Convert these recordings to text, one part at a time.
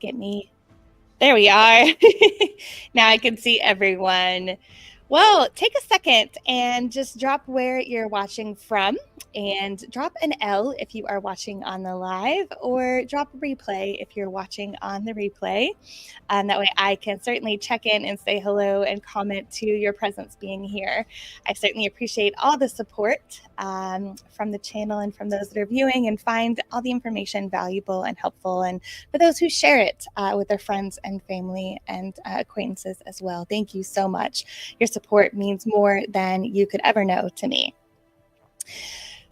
get me. There we are. Now I can see everyone. Well, take a second and just drop where you're watching from and drop an L if you are watching on the live, or drop a replay if you're watching on the replay. That way I can certainly check in and say hello and comment to your presence being here. I certainly appreciate all the support from the channel and from those that are viewing, and find all the information valuable and helpful. And for those who share it with their friends and family and acquaintances as well, thank you so much. Your support means more than you could ever know to me.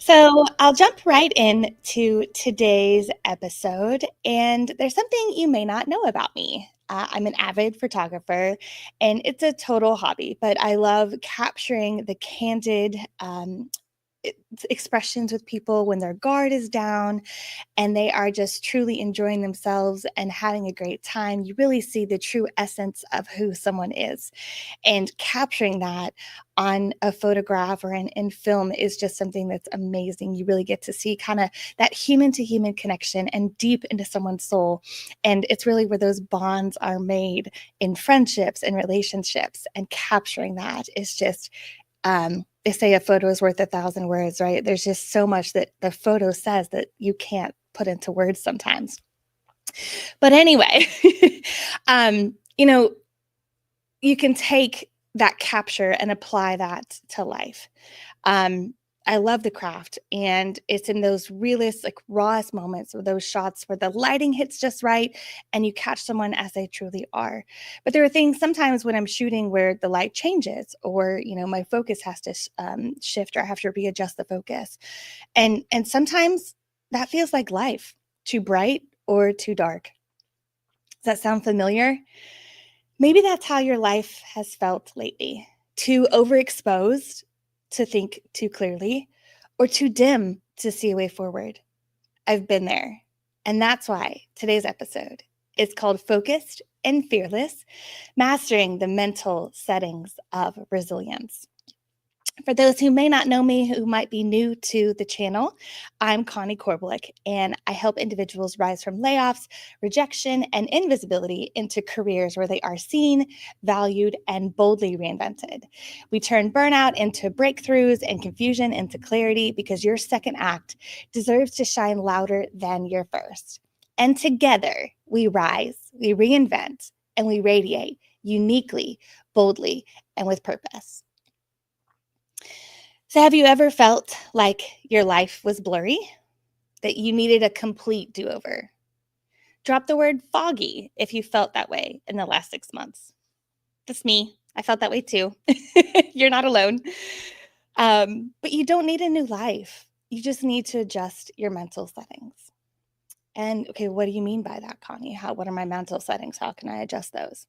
So I'll jump right into today's episode, and there's something you may not know about me. I'm an avid photographer, and it's a total hobby, but I love capturing the candid expressions with people when their guard is down and they are just truly enjoying themselves and having a great time. You really see the true essence of who someone is. And capturing that on a photograph or in film is just something that's amazing. You really get to see kind of that human to human connection and deep into someone's soul. And it's really where those bonds are made in friendships and relationships. And capturing that is just, they say a photo is worth 1,000 words, right? There's just so much that the photo says that you can't put into words sometimes. But anyway, you can take that capture and apply that to life. I love the craft, and it's in those realest, like rawest moments of those shots where the lighting hits just right and you catch someone as they truly are. But there are things sometimes when I'm shooting where the light changes, or my focus has to shift, or I have to readjust the focus, and sometimes that feels like life, too bright or too dark. Does that sound familiar? Maybe that's how your life has felt lately. Too overexposed to think too clearly, or too dim to see a way forward. I've been there. And that's why today's episode is called Focused and Fearless: Mastering the Mental Settings of Resilience. For those who may not know me, who might be new to the channel, I'm Connie Korbelic, and I help individuals rise from layoffs, rejection, and invisibility into careers where they are seen, valued, and boldly reinvented. We turn burnout into breakthroughs and confusion into clarity, because your second act deserves to shine louder than your first. And together, we rise, we reinvent, and we radiate uniquely, boldly, and with purpose. So have you ever felt like your life was blurry, that you needed a complete do-over? Drop the word foggy if you felt that way in the last 6 months. That's me. I felt that way too. You're not alone. But you don't need a new life. You just need to adjust your mental settings. And okay, what do you mean by that, Connie? What are my mental settings? How can I adjust those?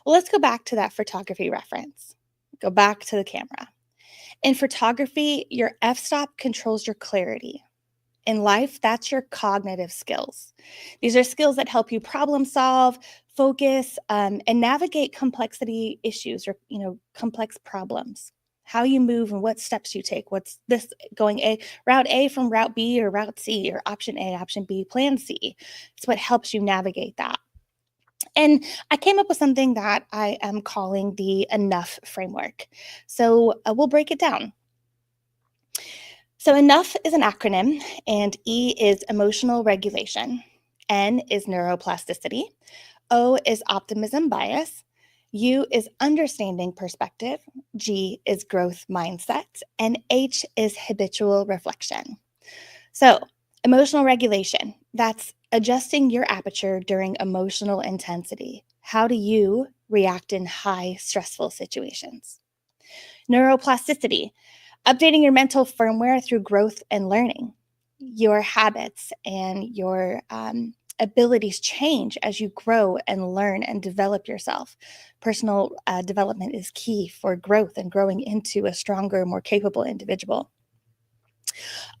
Well, let's go back to that photography reference. Go back to the camera. In photography, your f-stop controls your clarity. In life, that's your cognitive skills. These are skills that help you problem solve, focus, and navigate complexity issues, or complex problems. How you move and what steps you take. What's this going route A from route B, or route C, or option A, option B, plan C. It's what helps you navigate that. And I came up with something that I am calling the ENOUGH framework. So we'll break it down. So ENOUGH is an acronym, and E is emotional regulation. N is neuroplasticity. O is optimism bias. U is understanding perspective. G is growth mindset. And H is habitual reflection. So emotional regulation, that's adjusting your aperture during emotional intensity. How do you react in high stressful situations? Neuroplasticity, updating your mental firmware through growth and learning. Your habits and your abilities change as you grow and learn and develop yourself. Personal development is key for growth and growing into a stronger, more capable individual.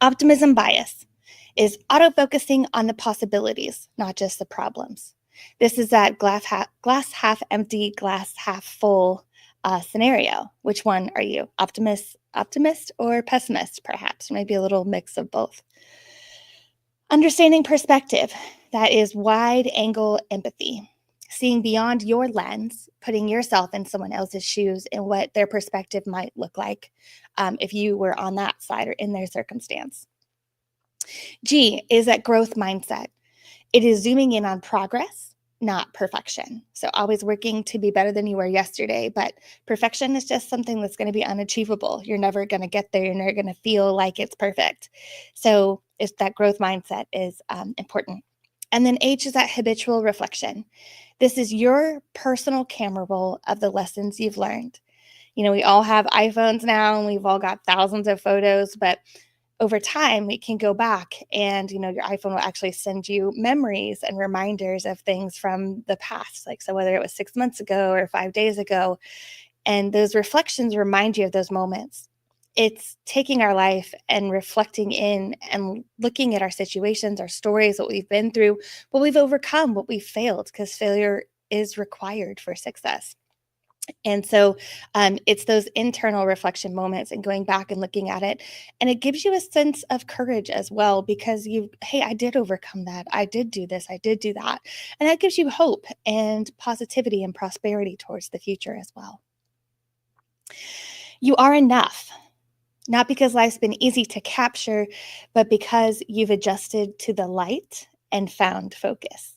Optimism bias is auto-focusing on the possibilities, not just the problems. This is that glass half empty, glass half full scenario. Which one are you? Optimist or pessimist, perhaps? Maybe a little mix of both. Understanding perspective, that is wide angle empathy, seeing beyond your lens, putting yourself in someone else's shoes and what their perspective might look like if you were on that side or in their circumstance. G is that growth mindset. It is zooming in on progress, not perfection. So always working to be better than you were yesterday, but perfection is just something that's going to be unachievable. You're never going to get there. You're never going to feel like it's perfect. So it's that growth mindset is important. And then H is that habitual reflection. This is your personal camera roll of the lessons you've learned. We all have iPhones now and we've all got thousands of photos, but over time, we can go back and, your iPhone will actually send you memories and reminders of things from the past. Like, so whether it was 6 months ago or 5 days ago, and those reflections remind you of those moments. It's taking our life and reflecting in and looking at our situations, our stories, what we've been through, what we've overcome, what we've failed, because failure is required for success. And so it's those internal reflection moments and going back and looking at it. And it gives you a sense of courage as well, because hey, I did overcome that. I did do this. I did do that. And that gives you hope and positivity and prosperity towards the future as well. You are enough, not because life's been easy to capture, but because you've adjusted to the light and found focus.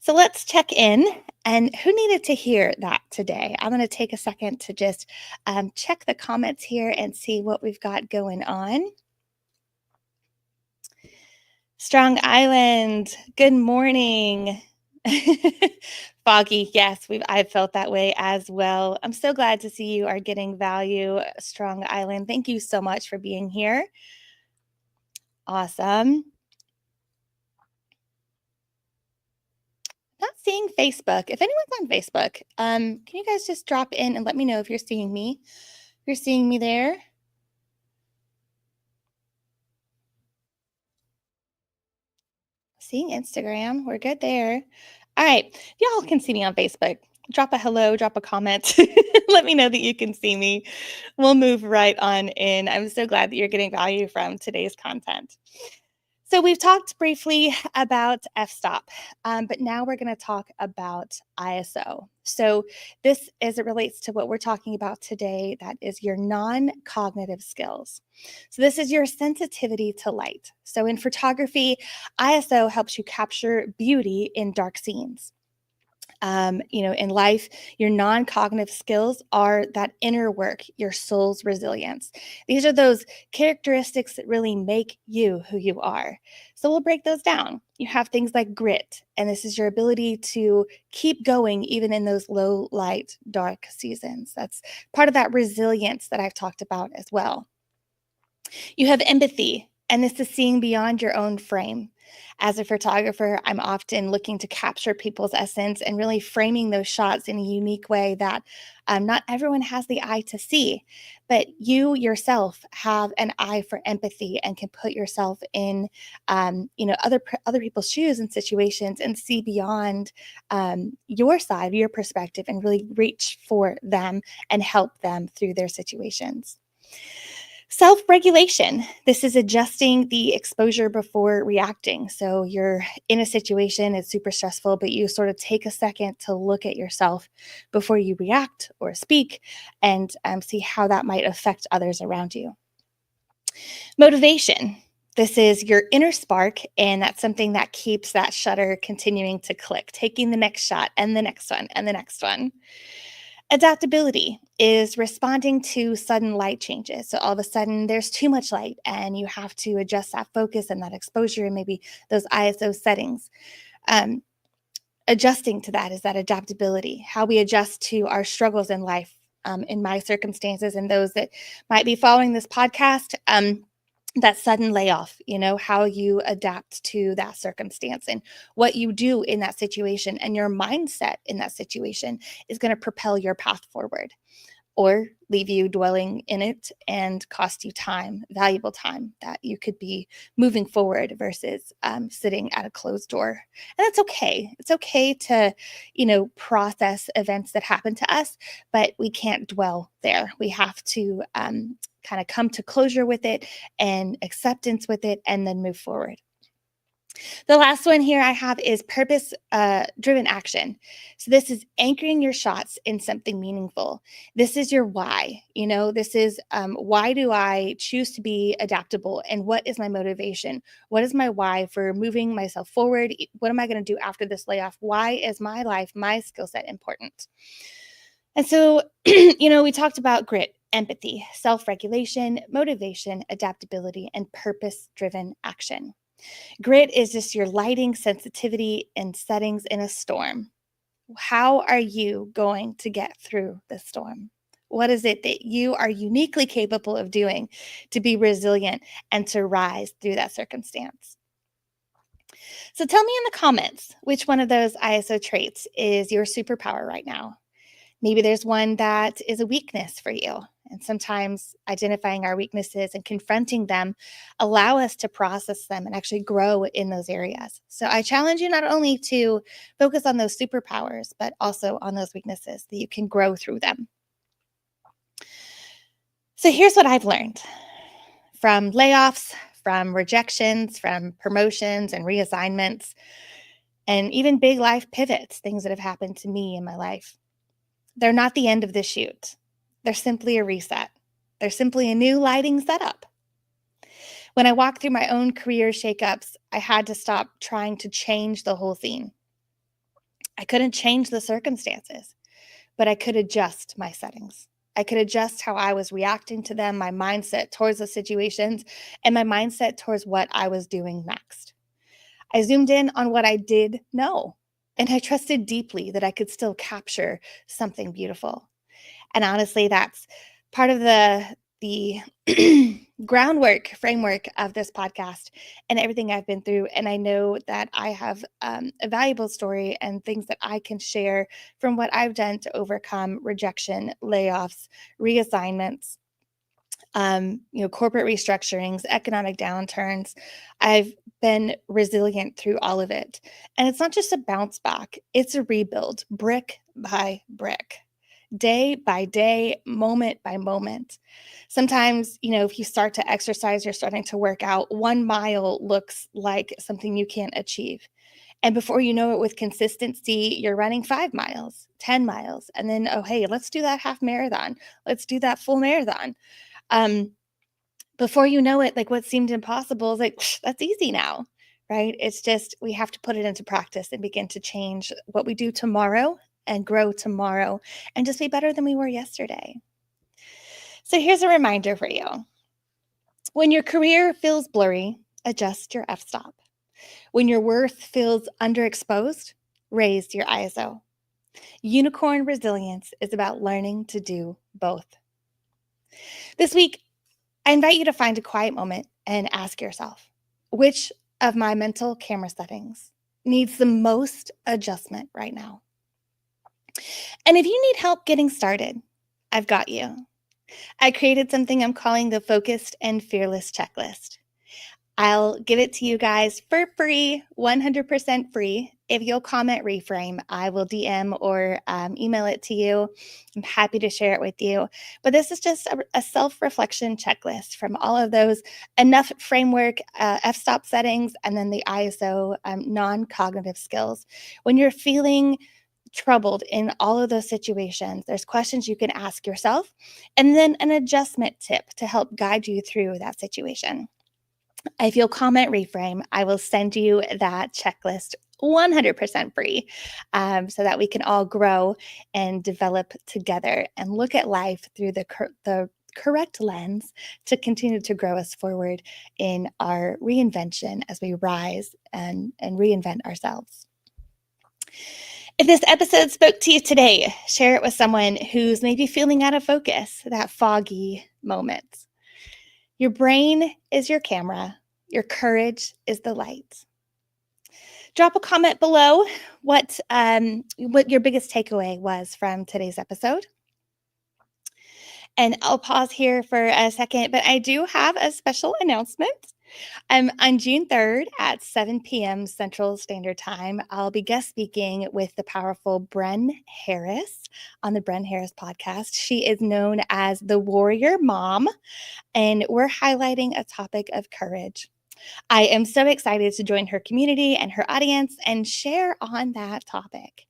So let's check in. And who needed to hear that today? I'm going to take a second to just check the comments here and see what we've got going on. Strong Island, good morning. Foggy, yes, I've felt that way as well. I'm so glad to see you are getting value, Strong Island. Thank you so much for being here. Awesome. Not seeing Facebook. If anyone's on Facebook, can you guys just drop in and let me know if you're seeing me? If you're seeing me there. Seeing Instagram. We're good there. All right. Y'all can see me on Facebook. Drop a hello, drop a comment. Let me know that you can see me. We'll move right on in. I'm so glad that you're getting value from today's content. So we've talked briefly about f-stop, but now we're going to talk about ISO. So this, as it relates to what we're talking about today, that is your non-cognitive skills. So this is your sensitivity to light. So in photography, ISO helps you capture beauty in dark scenes. In life, your non-cognitive skills are that inner work, your soul's resilience. These are those characteristics that really make you who you are. So we'll break those down. You have things like grit, and this is your ability to keep going even in those low light, dark seasons. That's part of that resilience that I've talked about as well. You have empathy, and this is seeing beyond your own frame. As a photographer, I'm often looking to capture people's essence and really framing those shots in a unique way that not everyone has the eye to see, but you yourself have an eye for empathy and can put yourself in, other people's shoes and situations and see beyond your side, your perspective, and really reach for them and help them through their situations. Self-regulation. This is adjusting the exposure before reacting. So you're in a situation, it's super stressful, but you sort of take a second to look at yourself before you react or speak and see how that might affect others around you. Motivation. This is your inner spark, and that's something that keeps that shutter continuing to click, taking the next shot and the next one and the next one. Adaptability is responding to sudden light changes. So all of a sudden there's too much light and you have to adjust that focus and that exposure and maybe those ISO settings. Adjusting to that is that adaptability, how we adjust to our struggles in life. In my circumstances and those that might be following this podcast, that sudden layoff, how you adapt to that circumstance and what you do in that situation and your mindset in that situation is going to propel your path forward or leave you dwelling in it and cost you time, valuable time that you could be moving forward versus sitting at a closed door. And that's okay. It's okay to, process events that happen to us, but we can't dwell there. We have to kind of come to closure with it and acceptance with it and then move forward. The last one here I have is purpose driven action. So this is anchoring your shots in something meaningful. This is your why. This is why do I choose to be adaptable, and what is my motivation? What is my why for moving myself forward? What am I going to do after this layoff? Why is my life, my skill set important? And so, we talked about grit, empathy, self-regulation, motivation, adaptability, and purpose-driven action. Grit is just your lighting sensitivity and settings in a storm. How are you going to get through the storm? What is it that you are uniquely capable of doing to be resilient and to rise through that circumstance? So tell me in the comments which one of those ISO traits is your superpower right now. Maybe there's one that is a weakness for you. And sometimes identifying our weaknesses and confronting them allow us to process them and actually grow in those areas. So I challenge you not only to focus on those superpowers, but also on those weaknesses that you can grow through them. So here's what I've learned from layoffs, from rejections, from promotions and reassignments, and even big life pivots, things that have happened to me in my life. They're not the end of the shoot. They're simply a reset. They're simply a new lighting setup. When I walked through my own career shakeups, I had to stop trying to change the whole scene. I couldn't change the circumstances, but I could adjust my settings. I could adjust how I was reacting to them, my mindset towards the situations, and my mindset towards what I was doing next. I zoomed in on what I did know, and I trusted deeply that I could still capture something beautiful. And honestly, that's part of the groundwork framework of this podcast and everything I've been through. And I know that I have a valuable story and things that I can share from what I've done to overcome rejection, layoffs, reassignments, corporate restructurings, economic downturns. I've been resilient through all of it. And it's not just a bounce back, it's a rebuild, brick by brick, day by day, moment by moment. Sometimes, if you start to exercise, you're starting to work out, 1 mile looks like something you can't achieve. And before you know it, with consistency, you're running 5 miles, 10 miles. And then, oh, hey, let's do that half marathon. Let's do that full marathon. Before you know it, like what seemed impossible is like, that's easy now, right? It's just, we have to put it into practice and begin to change what we do tomorrow and grow tomorrow and just be better than we were yesterday. So here's a reminder for you. When your career feels blurry, adjust your f-stop. When your worth feels underexposed, raise your ISO. Unicorn resilience is about learning to do both. This week, I invite you to find a quiet moment and ask yourself, which of my mental camera settings needs the most adjustment right now? And if you need help getting started, I've got you. I created something I'm calling the Focused and Fearless Checklist. I'll give it to you guys for free, 100% free. If you'll comment reframe, I will DM or email it to you. I'm happy to share it with you. But this is just a self-reflection checklist from all of those enough framework, f-stop settings, and then the ISO non-cognitive skills. When you're feeling troubled in all of those situations, there's questions you can ask yourself, and then an adjustment tip to help guide you through that situation. If you'll comment reframe, I will send you that checklist 100% free so that we can all grow and develop together and look at life through the correct lens to continue to grow us forward in our reinvention as we rise and reinvent ourselves. If this episode spoke to you today, share it with someone who's maybe feeling out of focus, that foggy moment. Your brain is your camera. Your courage is the light. Drop a comment below what your biggest takeaway was from today's episode. And I'll pause here for a second, but I do have a special announcement. On June 3rd at 7 p.m. Central Standard Time, I'll be guest speaking with the powerful Bren Harris on the Bren Harris Podcast. She is known as the Warrior Mom, and we're highlighting a topic of courage. I am so excited to join her community and her audience and share on that topic.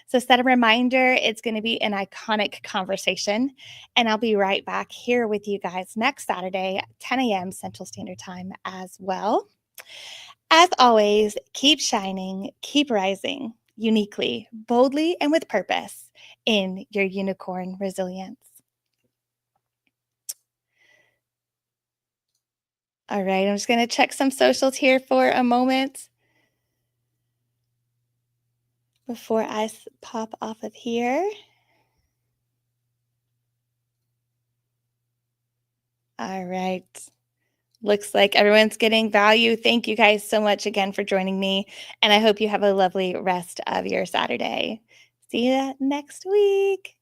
So set a reminder. It's going to be an iconic conversation. And I'll be right back here with you guys next Saturday, 10 a.m. Central Standard Time as well. As always, keep shining, keep rising uniquely, boldly, and with purpose in your unicorn resilience. All right, I'm just going to check some socials here for a moment before I pop off of here. All right. Looks like everyone's getting value. Thank you guys so much again for joining me. And I hope you have a lovely rest of your Saturday. See you next week.